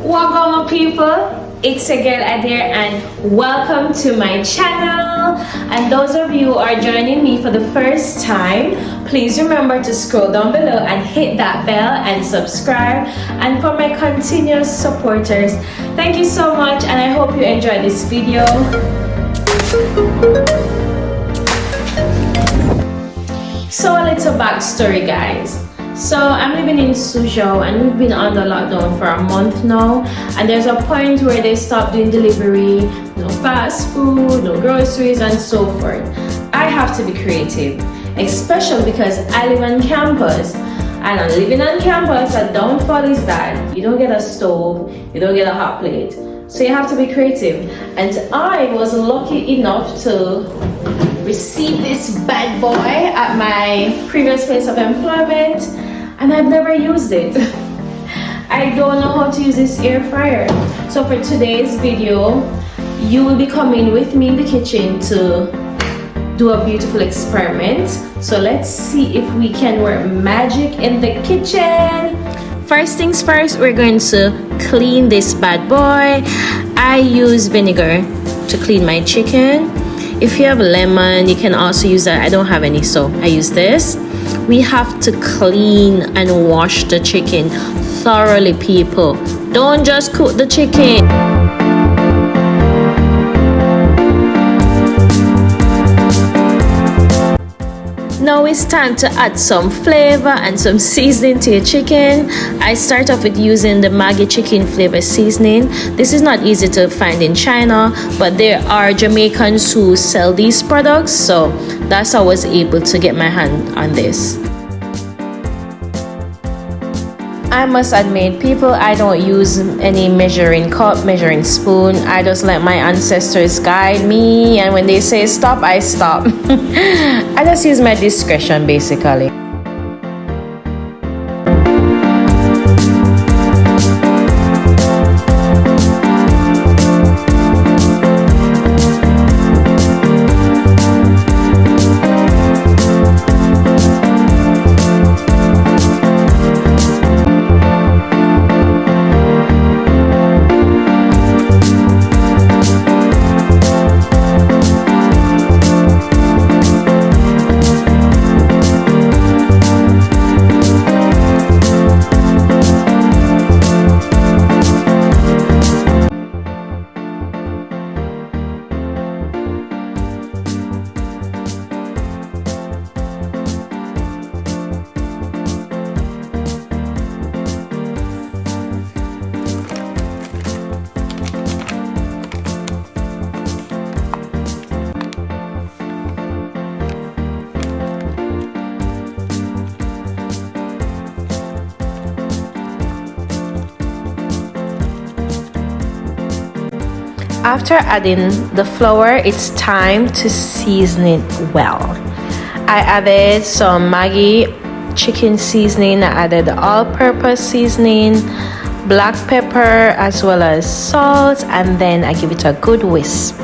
Welcome people, it's your girl Adair and welcome to my channel. And those of you who are joining me for the first time, please remember to scroll down below and hit that bell and subscribe. And for my continuous supporters, thank you so much and I hope you enjoy this video. So a little backstory guys. So I'm living in Suzhou and we've been under lockdown for a month now, and there's a point where they stop doing delivery, no fast food, no groceries and so forth. I have to be creative, especially because I live on campus, and on living on campus a downfall is that you don't get a stove, you don't get a hot plate, so you have to be creative. And I was lucky enough to receive this bad boy at my previous place of employment, and I've never used it. I don't know how to use this air fryer. So for today's video, you will be coming with me in the kitchen to do a beautiful experiment. So let's see if we can work magic in the kitchen. First things first, we're going to clean this bad boy. I use vinegar to clean my chicken. If you have lemon, you can also use that. I don't have any, so I use this. We have to clean and wash the chicken thoroughly, people. Don't just cook the chicken. Now it's time to add some flavor and some seasoning to your chicken. I start off with using the Maggi chicken flavor seasoning. This is not easy to find in China, but there are Jamaicans who sell these products, so that's how I was able to get my hand on this. I must admit, people, I don't use any measuring cup, measuring spoon. I just let my ancestors guide me, and when they say stop, I stop. I just use my discretion basically. After adding the flour, it's time to season it well. I added some Maggi chicken seasoning, I added all-purpose seasoning, black pepper, as well as salt, and then I give it a good whisk.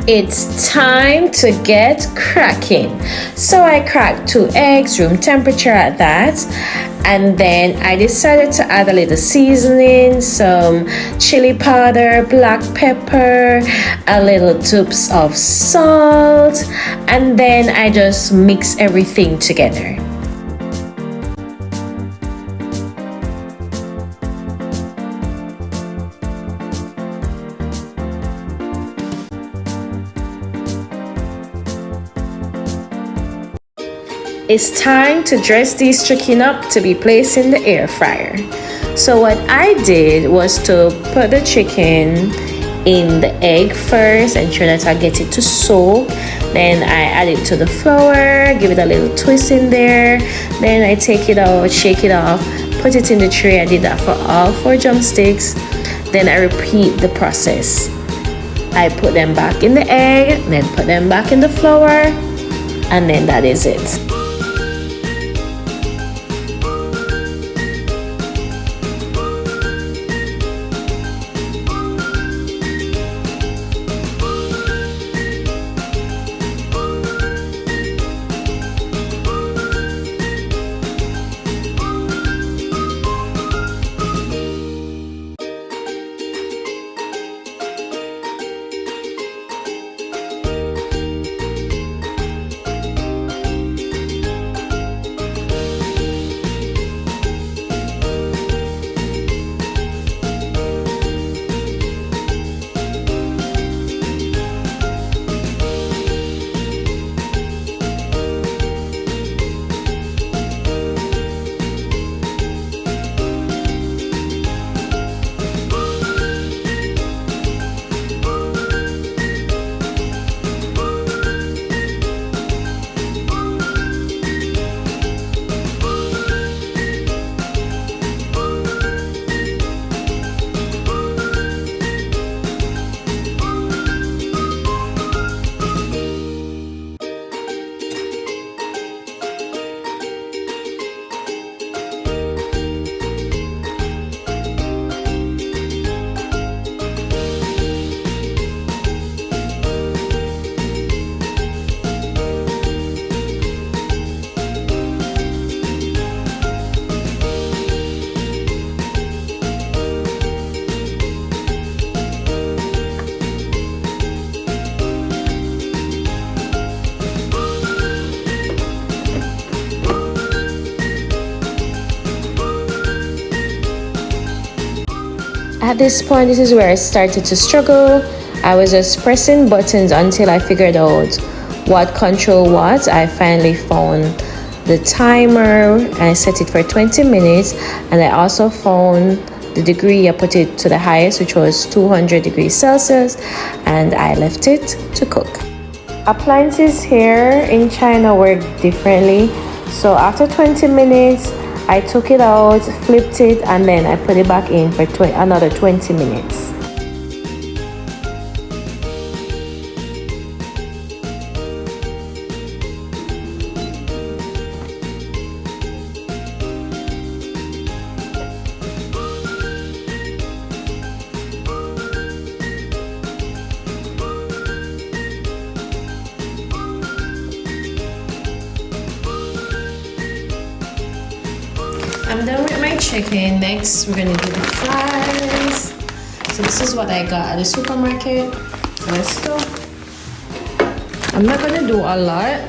It's time to get cracking. So I cracked 2 eggs, room temperature at that, and then I decided to add a little seasoning, some chili powder, black pepper, a little tubes of salt, and then I just mix everything together. It's time to dress these chicken up to be placed in the air fryer. So what I did was to put the chicken in the egg first, ensure that I get it to soak. Then I add it to the flour, give it a little twist in there. Then I take it out, shake it off, put it in the tray. I did that for all 4 drumsticks. Then I repeat the process. I put them back in the egg, then put them back in the flour, and then that is it. At this point, this is where I started to struggle. I was just pressing buttons until I figured out what control was. I finally found the timer and I set it for 20 minutes, and I also found the degree. I put it to the highest, which was 200 degrees Celsius, and I left it to cook. Appliances here in China work differently, so after 20 minutes I took it out, flipped it, and then I put it back in for another 20 minutes. I'm done with my chicken. Next, we're gonna do the fries. So this is what I got at the supermarket. Let's go. I'm not gonna do a lot.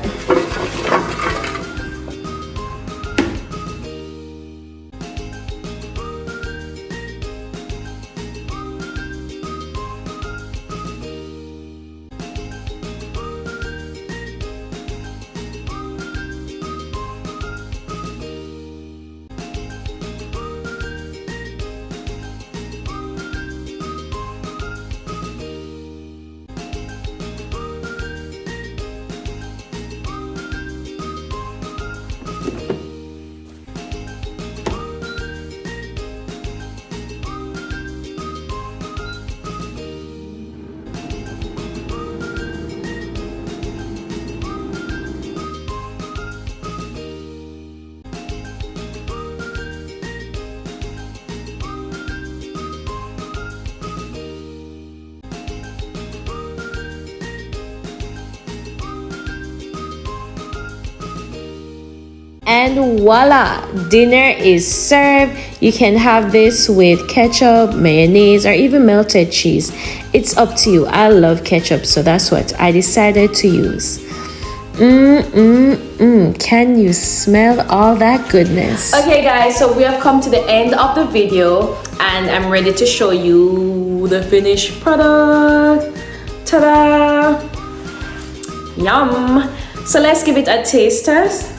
And voila, dinner is served. You can have this with ketchup, mayonnaise, or even melted cheese. It's up to you. I love ketchup, so that's what I decided to use. Can you smell all that goodness? Okay guys, so we have come to the end of the video and I'm ready to show you the finished product. Ta-da! Yum! So let's give it a taste test.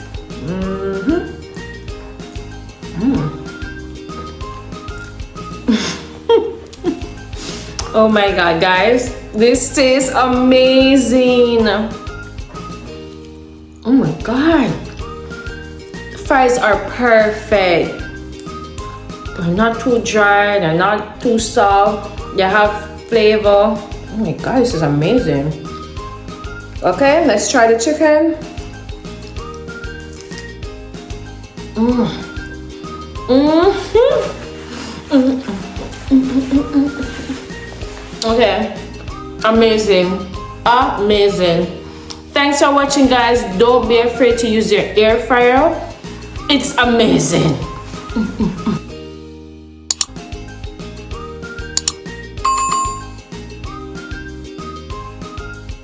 Oh my god, guys, this tastes amazing. Oh my god, fries are perfect. They're not too dry, they're not too soft, they have flavor. Oh my god, this is amazing. Okay, let's try the chicken. Okay, amazing, amazing. Thanks for watching, guys. Don't be afraid to use your air fryer. It's amazing.